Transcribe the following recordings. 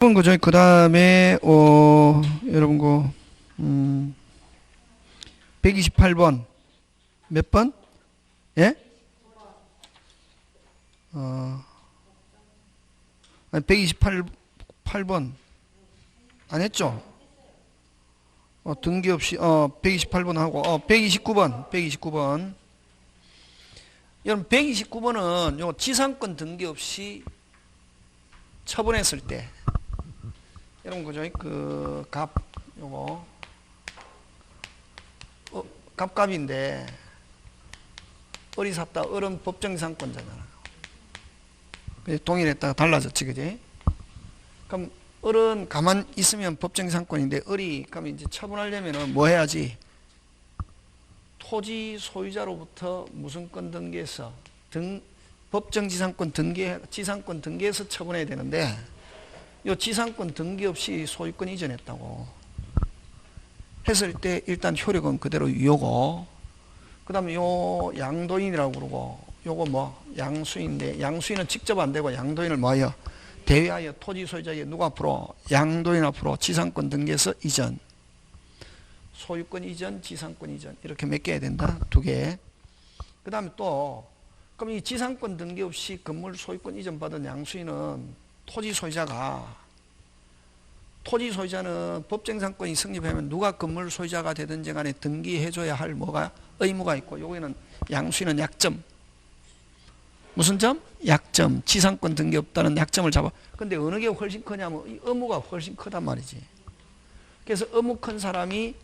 그죠? 그 다음에, 여러분, 128번. 몇 번? 예? 128번. 안 했죠? 등기 없이, 128번 하고, 129번. 여러분, 129번은 요 지상권 등기 없이 처분했을 때, 여러분, 그죠? 요거, 갑갑인데, 을이 샀다. 을은 법정지상권자잖아. 동일했다가 달라졌지, 그지? 그럼, 을은 가만 있으면 법정지상권인데, 을이, 그럼 이제 처분하려면은 뭐 해야지? 토지 소유자로부터 무슨 건 등기해서, 법정지상권 지상권 등기해서 처분해야 되는데, 요 지상권 등기 없이 소유권 이전했다고 했을 때 일단 효력은 그대로 유효고, 그 다음에 요 양도인이라고 그러고, 요거 양수인데, 양수인은 직접 안 되고 양도인을 뭐하여? 대위하여 토지 소유자에게 누가 앞으로? 양도인 앞으로 지상권 등기해서 이전. 소유권 이전, 지상권 이전. 이렇게 몇 개 해야 된다? 2개. 그 다음에 또, 그럼 이 지상권 등기 없이 건물 소유권 이전 받은 양수인은 토지 소유자는 법정상권이 성립하면 누가 건물 소유자가 되든지 간에 등기해줘야 할 의무가 있고, 여기는 양수인은 약점. 무슨 점? 약점. 지상권 등기 없다는 약점을 잡아. 근데 어느 게 훨씬 크냐면 이 의무가 훨씬 크단 말이지. 그래서 의무 큰 사람이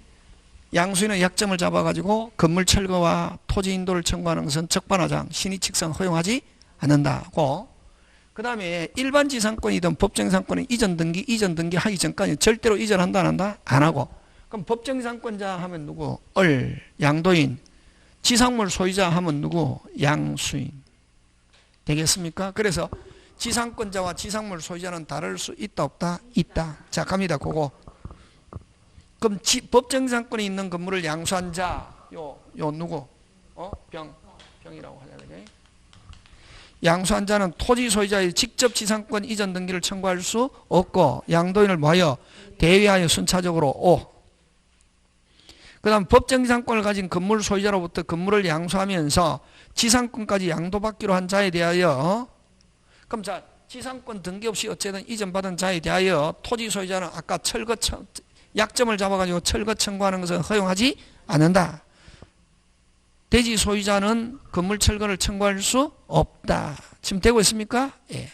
양수인의 약점을 잡아가지고 건물 철거와 토지 인도를 청구하는 것은 적반하장, 신의칙상 허용하지 않는다고. 그 다음에 일반 지상권이든 법정지상권은 이전 등기 하기 전까지 절대로 이전한다 안 한다? 안 하고. 그럼 법정지상권자 하면 누구? 을, 양도인. 지상물 소유자 하면 누구? 양수인. 되겠습니까? 그래서 지상권자와 지상물 소유자는 다를 수 있다 없다? 있다. 자, 갑니다. 그거. 그럼 법정지상권이 있는 건물을 양수한 자, 요 누구? 병이라고 하자, 그지? 양수한 자는 토지 소유자의 직접 지상권 이전 등기를 청구할 수 없고, 양도인을 뭐하여? 대위하여 순차적으로 오. 그 다음 법정지상권을 가진 건물 소유자로부터 건물을 양수하면서 지상권까지 양도받기로 한 자에 대하여, 그럼 자, 지상권 등기 없이 어쨌든 이전받은 자에 대하여 토지 소유자는 아까 약점을 잡아가지고 철거 청구하는 것은 허용하지 않는다. 대지 소유자는 건물 철거를 청구할 수 없다. 지금 되고 있습니까? 예.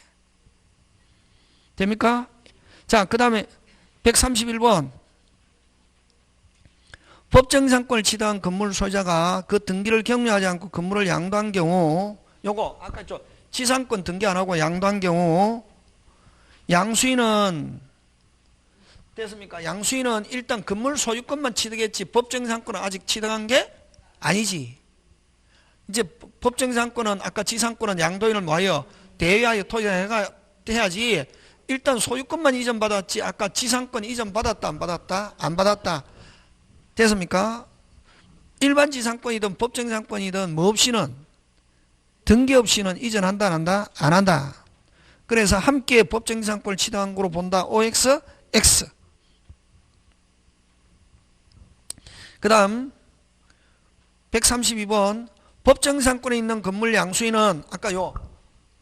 됩니까? 자, 그 다음에 131번. 법정지상권을 취득한 건물 소유자가 그 등기를 격려하지 않고 건물을 양도한 경우, 요거 아까 지상권 등기 안 하고 양도한 경우, 양수인은 됐습니까? 양수인은 일단 건물 소유권만 취득했지 법정지상권은 아직 취득한 게 아니지. 이제 법정지상권은 아까 지상권은 양도인을 뭐하여? 대위하여 토지가 해야지. 일단 소유권만 이전받았지. 아까 지상권 이전받았다 안 받았다? 안 받았다. 됐습니까? 일반 지상권이든 법정지상권이든 뭐 없이는, 등기 없이는 이전한다 안 한다? 안 한다. 그래서 함께 법정지상권을 취득한 거로 본다. OX, X. 그 다음 132번. 법정지상권에 있는 건물 양수인은 아까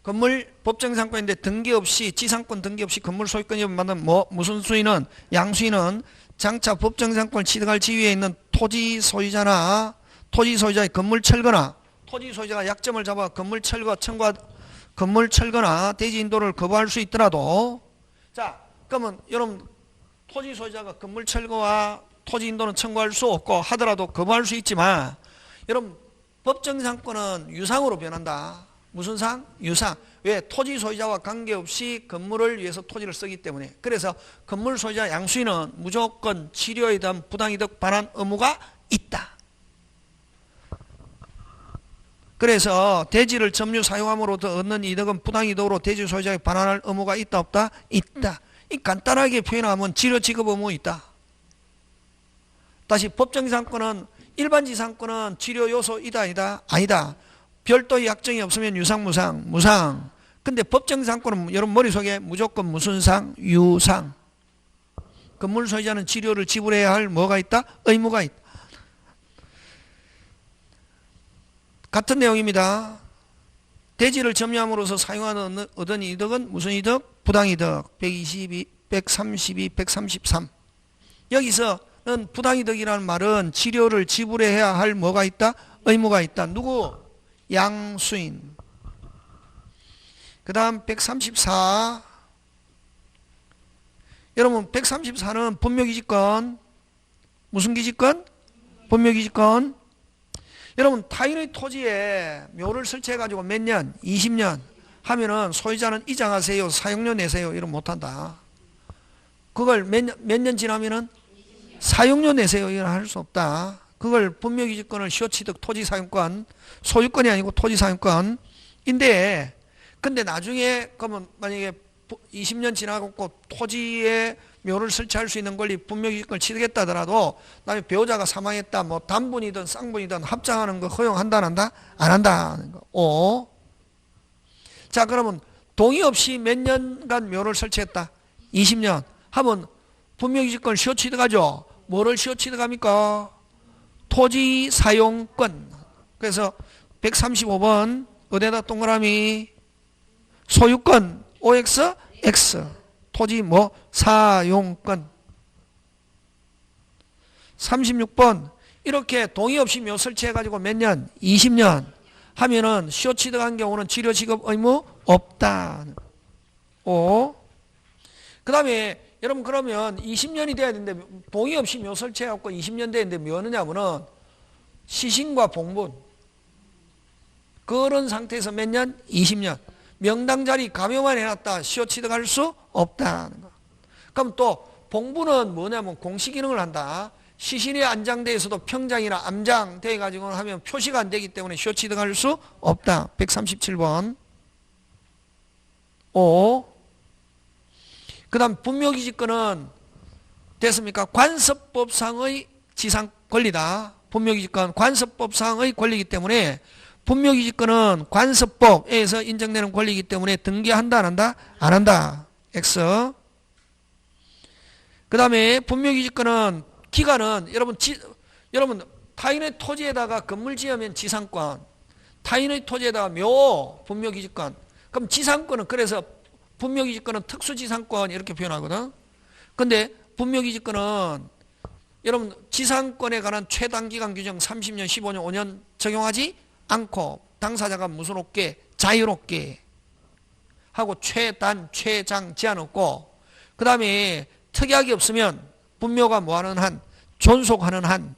건물 법정지상권인데 등기 없이 지상권 등기 없이 건물 소유권이 받는 무슨 수인은? 양수인은 장차 법정지상권을 취득할 지위에 있는 토지 소유자나 토지 소유자의 건물 철거나 토지 소유자가 약점을 잡아 건물 철거나 대지 인도를 거부할 수 있더라도, 자, 그러면 여러분 토지 소유자가 건물 철거와 토지 인도는 청구할 수 없고 하더라도 거부할 수 있지만, 여러분 법정지상권은 유상으로 변한다. 무슨 상? 유상. 왜? 토지 소유자와 관계없이 건물을 위해서 토지를 쓰기 때문에. 그래서 건물 소유자 양수인은 무조건 치료에 대한 부당이득 반환 의무가 있다. 그래서 대지를 점유 사용함으로부터 얻는 이득은 부당이득으로 대지 소유자에게 반환할 의무가 있다 없다? 있다. 이 간단하게 표현하면 치료 지급 의무 있다. 다시 법정지상권은 일반 지상권은 치료 요소 있다 아니다? 아니다. 별도의 약정이 없으면 유상 무상? 무상. 근데 법정상권은 여러분 머릿속에 무조건 무슨 상? 유상. 건물 소유자는 치료를 지불해야 할 뭐가 있다? 의무가 있다. 같은 내용입니다. 대지를 점유함으로써 사용하는 얻은 이득은 무슨 이득? 부당이득. 122, 132, 133. 여기서는 부당이득이라는 말은 치료를 지불해야 할 뭐가 있다? 의무가 있다. 누구? 양수인. 그 다음 134. 여러분 134는 분묘기지권. 무슨 기지권? 분묘기지권. 여러분 타인의 토지에 묘를 설치해가지고 몇 년? 20년 하면은 소유자는 이장하세요, 사용료 내세요 이러면 못한다. 그걸 몇 년 지나면은 사용료 내세요 이런 할 수 없다. 그걸 분묘기지권을 시효취득 토지사용권, 소유권이 아니고 토지사용권인데, 근데 나중에 그러면 만약에 20년 지나고 토지에 묘를 설치할 수 있는 권리 분묘기지권을 취득했다 하더라도 나중에 배우자가 사망했다, 뭐 단분이든 쌍분이든 합장하는 거 허용한다 안 한다? 안 한다 하는 거. 오. 자, 그러면 동의 없이 몇 년간 묘를 설치했다? 20년 하면 분묘기지권을 시효취득하죠. 뭐를 시효취득합니까? 토지사용권. 그래서 135번 어디에다 동그라미? 소유권 OX X. 토지 뭐? 사용권. 36번 이렇게 동의 없이 묘 설치해가지고 몇 년? 20년 하면은 시효취득한 경우는 치료지급 의무 없다. 오. 그 다음에 여러분 그러면 20년이 돼야 되는데 동의 없이 묘 설치해갖고 20년 되는데 묘는 하면은 시신과 봉분 그런 상태에서 몇 년? 20년. 명당 자리 감여만 해놨다 시효취득할 수 없다는 거. 그럼 또 봉분은 뭐냐면 공시기능을 한다. 시신이 안장돼 있어도 평장이나 암장 돼 가지고 하면 표시가 안 되기 때문에 시효취득할 수 없다. 137번. 5. 그 다음 분묘기지권은 됐습니까? 관습법상의 지상 권리다. 분묘기지권 관습법상의 권리이기 때문에 분묘기지권은 관습법에서 인정되는 권리이기 때문에 등기한다 안 한다? 안 한다. X. 그 다음에 분묘기지권은 기간은 여러분 타인의 토지에다가 건물 지으면 지상권, 타인의 토지에다가 묘 분묘기지권. 그럼 지상권은 그래서 분묘기지권은 특수지상권 이렇게 표현하거든. 근데 분묘기지권은 여러분 지상권에 관한 최단기간 규정 30년, 15년, 5년 적용하지 않고 당사자가 무소롭게 자유롭게 하고 최단, 최장 제한 없고, 그 다음에 특약이 없으면 분묘가 뭐하는 한, 존속하는 한,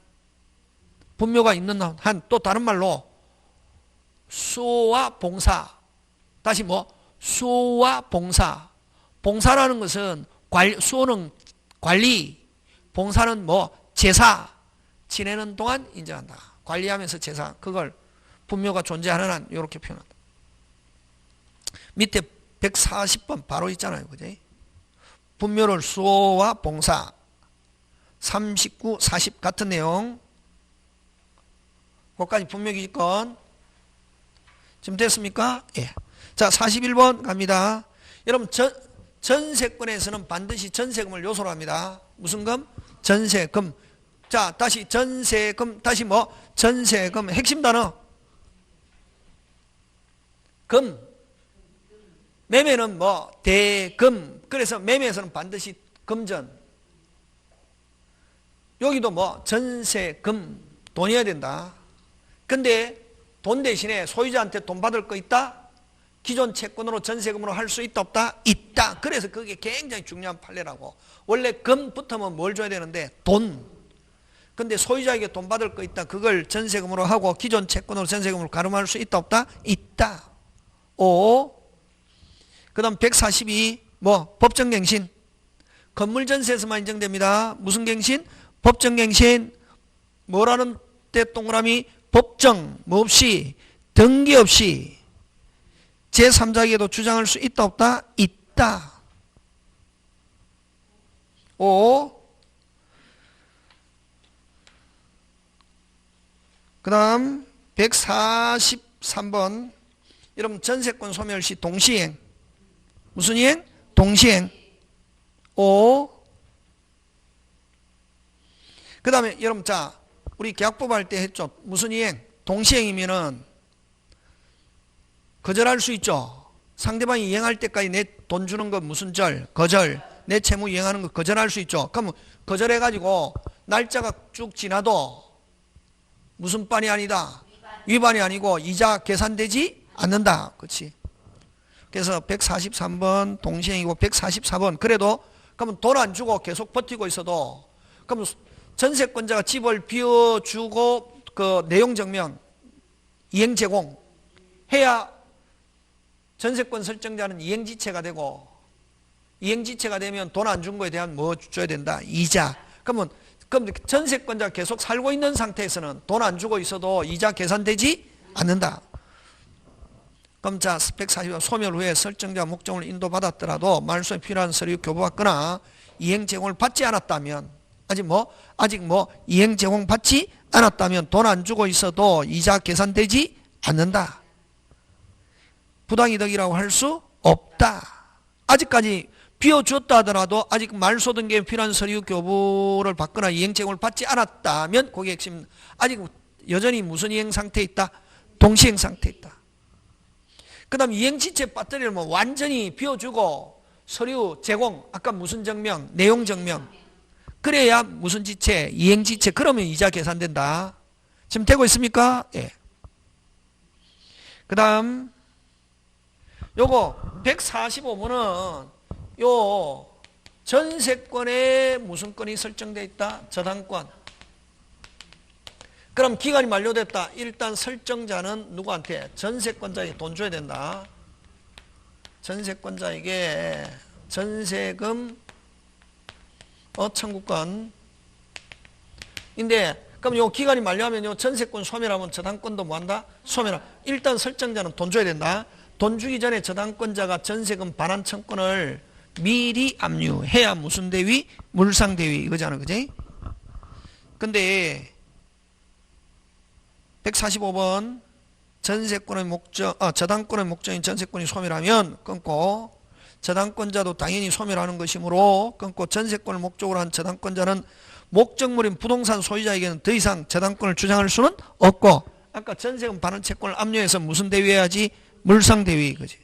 분묘가 있는 한, 또 다른 말로 수호와 봉사. 다시 뭐? 수호와 봉사. 봉사라는 것은 수호는 관리, 봉사는 뭐? 제사. 지내는 동안 인정한다. 관리하면서 제사. 그걸 분묘가 존재하는 한 이렇게 표현한다. 밑에 140번 바로 있잖아요. 그지? 분묘를 수호와 봉사. 39, 40 같은 내용. 거기까지 분묘기지권. 지금 됐습니까? 예. 자, 41번 갑니다. 여러분, 전세권에서는 반드시 전세금을 요소로 합니다. 무슨 금? 전세금. 자, 다시 전세금, 다시 뭐? 전세금. 핵심 단어. 금. 매매는 뭐? 대금. 그래서 매매에서는 반드시 금전. 여기도 뭐? 전세금. 돈이어야 된다. 근데 돈 대신에 소유자한테 돈 받을 거 있다? 기존 채권으로 전세금으로 할 수 있다 없다? 있다. 그래서 그게 굉장히 중요한 판례라고. 원래 금 붙으면 뭘 줘야 되는데? 돈. 근데 소유자에게 돈 받을 거 있다. 그걸 전세금으로 하고 기존 채권으로 전세금으로 가름할 수 있다 없다? 있다. 5. 그 다음 142. 뭐? 법정갱신. 건물전세에서만 인정됩니다. 무슨 갱신? 법정갱신. 뭐라는 때 동그라미? 법정. 뭐 없이? 등기 없이. 제3자에게도 주장할 수 있다 없다? 있다. 5. 그 다음 143번 여러분 전세권 소멸 시 동시행. 무슨 이행? 동시행. 오. 그 다음에 여러분 자 우리 계약법 할 때 했죠. 무슨 이행? 동시행이면은 거절할 수 있죠. 상대방이 이행할 때까지 내 돈 주는 거 무슨 절? 거절. 내 채무 이행하는 거 거절할 수 있죠. 그럼 거절해가지고 날짜가 쭉 지나도 무슨 반이 아니다. 위반이 아니고 이자 계산되지 않는다. 그렇지. 그래서 143번 동시행이고 144번 그래도 그러면 돈 안 주고 계속 버티고 있어도 그럼 전세권자가 집을 비워주고 그 내용 증명 이행 제공 해야 전세권 설정자는 이행지체가 되고 이행지체가 되면 돈 안 준 거에 대한 뭐 줘야 된다? 이자. 그럼 전세권자가 계속 살고 있는 상태에서는 돈 안 주고 있어도 이자 계산되지 않는다. 그럼 자 140번 소멸 후에 설정자 목적을 인도받았더라도 말소에 필요한 서류 교부받거나 이행 제공을 받지 않았다면 아직 이행 제공 받지 않았다면 돈 안 주고 있어도 이자 계산되지 않는다. 부당이득이라고 할 수 없다. 아직까지 비워주었다 하더라도 아직 말소 등기에 필요한 서류 교부를 받거나 이행 제공을 받지 않았다면 그게 핵심. 아직 여전히 무슨 이행 상태에 있다? 동시행 상태에 있다. 그 다음 이행지체 배터리를 완전히 비워주고 서류 제공 아까 무슨 증명? 내용 증명 그래야 무슨 지체? 이행지체. 그러면 이자 계산된다. 지금 되고 있습니까? 예. 그 다음 요거 145번은 요 전세권에 무슨 건이 설정되어 있다? 저당권. 그럼 기간이 만료됐다. 일단 설정자는 누구한테? 전세권자에게 돈 줘야 된다. 전세권자에게 전세금 청구권. 인데 그럼 요 기간이 만료하면 요 전세권 소멸하면 저당권도 뭐한다? 소멸하. 일단 설정자는 돈 줘야 된다. 돈 주기 전에 저당권자가 전세금 반환 청구권을 미리 압류해야 무슨 대위? 물상대위 이거잖아. 그지? 근데 145번 전세권의 목적, 저당권의 목적인 전세권이 소멸하면 끊고 저당권자도 당연히 소멸하는 것이므로 끊고 전세권을 목적으로 한 저당권자는 목적물인 부동산 소유자에게는 더 이상 저당권을 주장할 수는 없고 아까 전세금 반환 채권을 압류해서 무슨 대위해야지? 물상대위 이거지.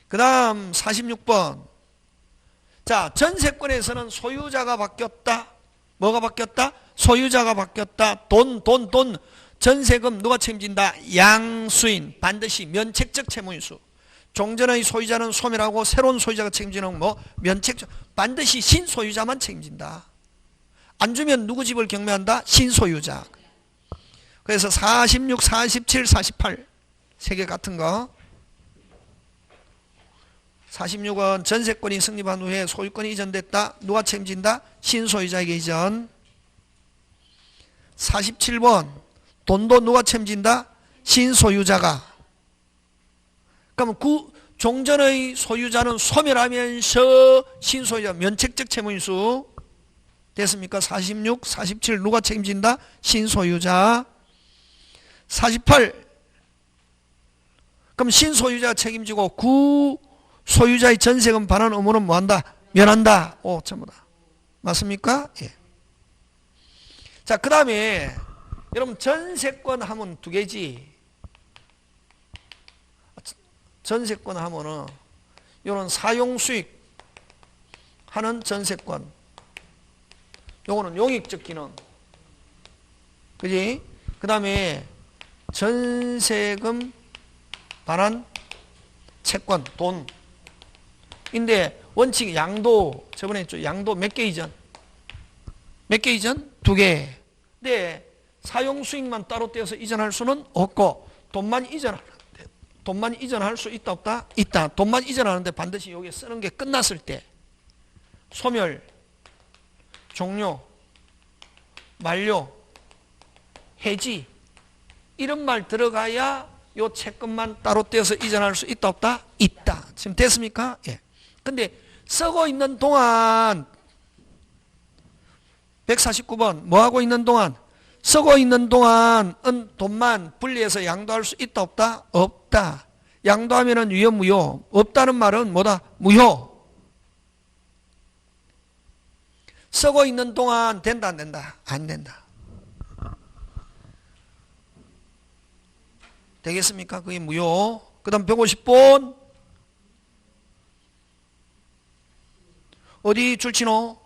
그 다음 46번 자 전세권에서는 소유자가 바뀌었다. 뭐가 바뀌었다? 소유자가 바뀌었다. 돈 전세금 누가 책임진다? 양수인 반드시 면책적 채무인수. 종전의 소유자는 소멸하고 새로운 소유자가 책임지는 면책적 반드시 신소유자만 책임진다. 안 주면 누구 집을 경매한다? 신소유자. 그래서 46, 47, 48 세 개 같은 거. 46은 전세권이 성립한 후에 소유권이 이전됐다. 누가 책임진다? 신소유자에게 이전. 47번 돈도 누가 책임진다? 신소유자가. 그러면 종전의 소유자는 소멸하면서 신소유자 면책적 채무인수 됐습니까? 46, 47 누가 책임진다? 신소유자. 48 그럼 신소유자가 책임지고 구소유자의 전세금 반환 의무는 뭐한다? 면한다. 오, 전부 다. 맞습니까? 예. 자, 그 다음에 여러분 전세권 하면 두 개지. 전세권 하면은 요런 사용수익 하는 전세권. 요거는 용익적 기능. 그지? 그 다음에 전세금 반환 채권, 돈. 인데 원칙 양도, 저번에 했죠. 양도 몇 개 이전? 몇 개 이전? 두 개. 근데 사용수익만 따로 떼어서 이전할 수는 없고 돈만 이전할 수 있다 없다? 있다. 돈만 이전하는데 반드시 여기 쓰는 게 끝났을 때 소멸, 종료, 만료, 해지 이런 말 들어가야 요 채권만 따로 떼어서 이전할 수 있다 없다? 있다. 지금 됐습니까? 예. 근데 쓰고 있는 동안 149번 뭐 하고 있는 동안 쓰고 있는 동안 돈만 분리해서 양도할 수 있다 없다? 없다. 양도하면은 유효 무효. 없다는 말은 뭐다? 무효. 쓰고 있는 동안 된다 안 된다? 안 된다. 되겠습니까? 그게 무효. 그 다음 150번 어디 줄치노?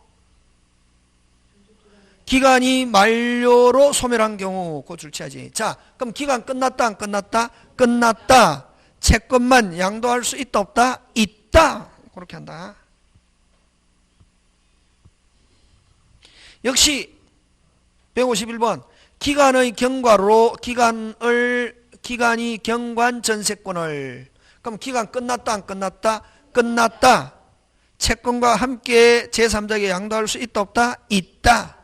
기간이 만료로 소멸한 경우 그거 줄치하지. 자, 그럼 기간 끝났다 안 끝났다? 끝났다. 채권만 양도할 수 있다 없다? 있다. 그렇게 한다. 역시 151번 기간의 경과로 기간이 경관 전세권을, 그럼 기간 끝났다 안 끝났다? 끝났다. 채권과 함께 제3자에게 양도할 수 있다 없다? 있다.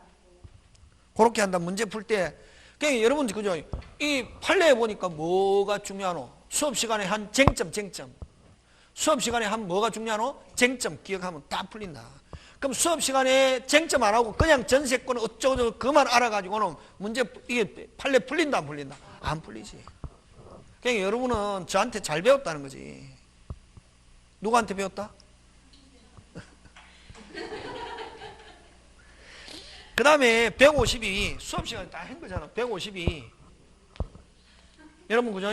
그렇게 한다. 문제 풀 때. 그러니까 여러분 그죠? 이 판례에 보니까 뭐가 중요하노? 수업 시간에 한 쟁점. 수업 시간에 한 뭐가 중요하노? 쟁점 기억하면 다 풀린다. 그럼 수업 시간에 쟁점 안 하고 그냥 전세권 어쩌고저쩌고 그만 알아가지고는 문제 이게 판례 풀린다 안 풀린다? 안 풀리지. 그러니까 여러분은 저한테 잘 배웠다는 거지. 누구한테 배웠다? 그 다음에 152 수업 시간에 다 한 거잖아. 152 여러분 그죠?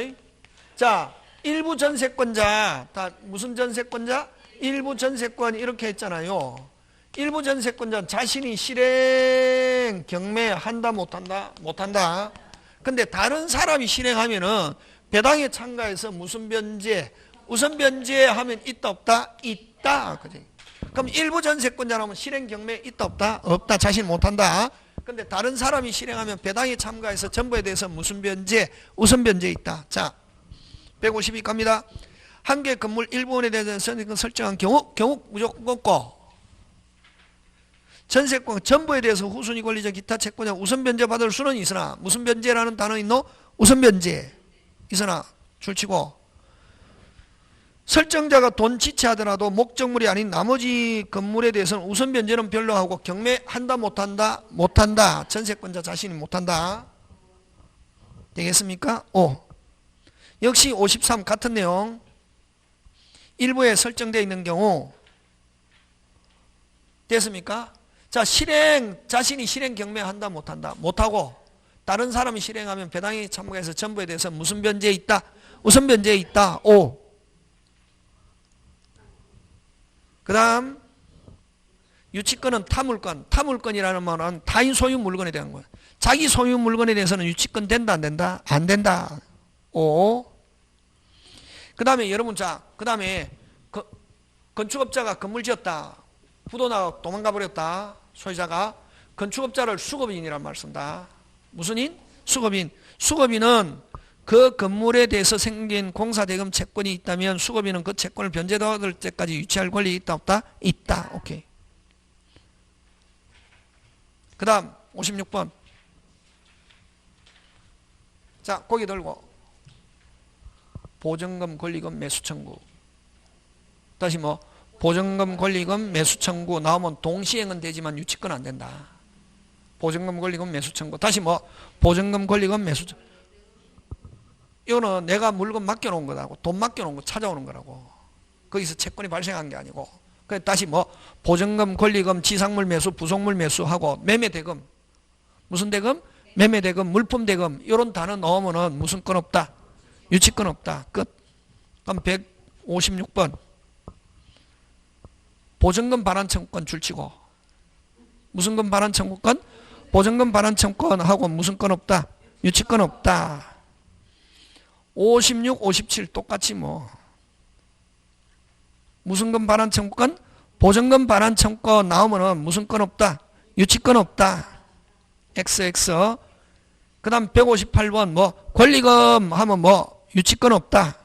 자, 일부 전세권자 다 무슨 전세권자? 일부 전세권 이렇게 했잖아요. 일부 전세권자 자신이 실행 경매한다 못한다? 못한다. 근데 다른 사람이 실행하면은 배당에 참가해서 무슨 변제? 우선 변제하면 있다 없다? 있다. 그지? 그럼 일부 전세권자라면 실행 경매 있다 없다? 없다. 자신 못한다. 근데 다른 사람이 실행하면 배당에 참가해서 전부에 대해서 무슨 변제? 우선 변제 있다. 자, 152 갑니다. 한 개 건물 일부분에 대해서 설정한 경우 무조건 없고, 전세권 전부에 대해서 후순위 권리적 기타 채권자 우선 변제 받을 수는 있으나, 무슨 변제라는 단어 있노? 우선 변제 있으나 줄치고, 설정자가 돈 지체하더라도 목적물이 아닌 나머지 건물에 대해서는 우선 변제는 별로 하고 경매한다 못한다? 못한다. 전세권자 자신이 못한다. 되겠습니까? 5. 역시 53 같은 내용. 일부에 설정되어 있는 경우 됐습니까? 자, 자신이 실행 경매한다 못한다? 못하고 다른 사람이 실행하면 배당에 참가해서 전부에 대해서 무슨 변제에 있다? 우선 변제에 있다. 5. 그 다음 유치권은 타물권. 타물권이라는 말은 타인 소유 물건에 대한 거야. 자기 소유 물건에 대해서는 유치권 된다 안 된다? 안 된다. 5. 그 다음에 여러분, 자, 그 다음에 건축업자가 건물 지었다. 부도 나가 도망가 버렸다. 소유자가. 건축업자를 수급인이라는 말 쓴다. 무슨 인? 수급인. 수급인은 그 건물에 대해서 생긴 공사대금 채권이 있다면 수급인은 그 채권을 변제받을 때까지 유치할 권리 있다 없다? 있다. 오케이. 그 다음 56번. 자, 고개 들고 보증금 권리금 매수 청구. 다시 뭐 보증금 권리금 매수 청구 나오면 동시행은 되지만 유치권 안 된다. 보증금 권리금 매수 청구. 다시 뭐 보증금 권리금 매수 청구. 이거는 내가 물건 맡겨놓은 거라고. 돈 맡겨놓은 거 찾아오는 거라고. 거기서 채권이 발생한 게 아니고. 그래서 다시 뭐 보증금 권리금 지상물 매수 부속물 매수하고 매매대금. 무슨 대금? 매매대금 물품대금. 이런 단어 넣으면은 무슨 건 없다? 유치권 없다. 끝. 그럼 156번. 보증금 반환 청구권 줄치고. 무슨 건 반환 청구권? 보증금 반환 청구권하고 무슨 건 없다? 유치권 없다. 56, 57 똑같이 뭐. 무슨 건 반환 청구권? 보증금 반환 청구권 나오면은 무슨 건 없다? 유치권 없다. XX. 그 다음 158번 뭐 권리금 하면 뭐 유치권 없다.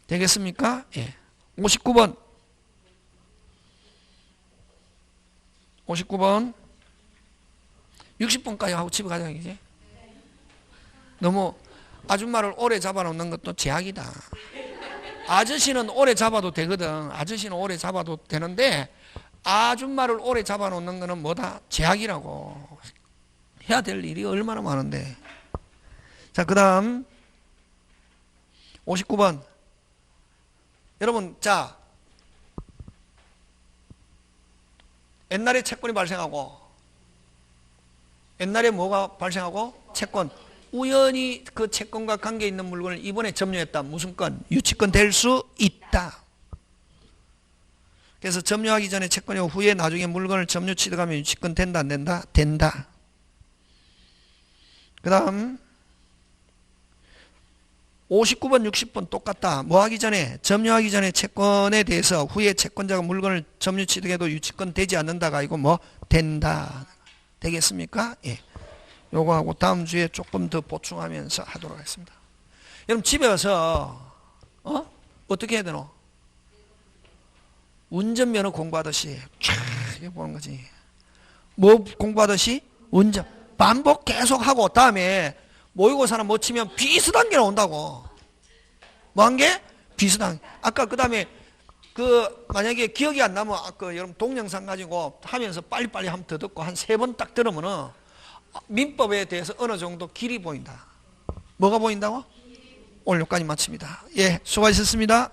되겠습니까? 예. 59번. 59번. 60번까지 하고 집에 가자 이제. 너무 아줌마를 오래 잡아놓는 것도 제약이다. 아저씨는 오래 잡아도 되거든. 아저씨는 오래 잡아도 되는데 아줌마를 오래 잡아놓는 거는 뭐다? 제약이라고. 해야 될 일이 얼마나 많은데. 자, 그 다음 59번. 여러분, 자, 옛날에 채권이 발생하고, 옛날에 뭐가 발생하고? 채권. 우연히 그 채권과 관계 있는 물건을 이번에 점유했다. 무슨 건? 유치권 될 수 있다. 그래서 점유하기 전에 채권이 후에 나중에 물건을 점유 취득하면 유치권 된다 안 된다? 된다. 그 다음 59번 60번 똑같다. 뭐 하기 전에? 점유하기 전에 채권에 대해서 후에 채권자가 물건을 점유 취득해도 유치권 되지 않는다가 이거 뭐? 된다. 되겠습니까? 예. 요거하고 다음 주에 조금 더 보충하면서 하도록 하겠습니다. 여러분 집에 와서 어떻게 해야 되노? 운전면허 공부하듯이 쫙 보는 거지. 뭐 공부하듯이? 운전. 반복 계속 하고 다음에 모의고사나 못 치면 비슷한 게 나온다고. 뭐 한 게? 비슷한. 아까 그 다음에 만약에 기억이 안 나면 아까 여러분 동영상 가지고 하면서 빨리빨리 한번 더 듣고 한 3번 딱 들으면은 민법에 대해서 어느 정도 길이 보인다. 뭐가 보인다고? 오늘 여기까지 마칩니다. 예, 수고하셨습니다.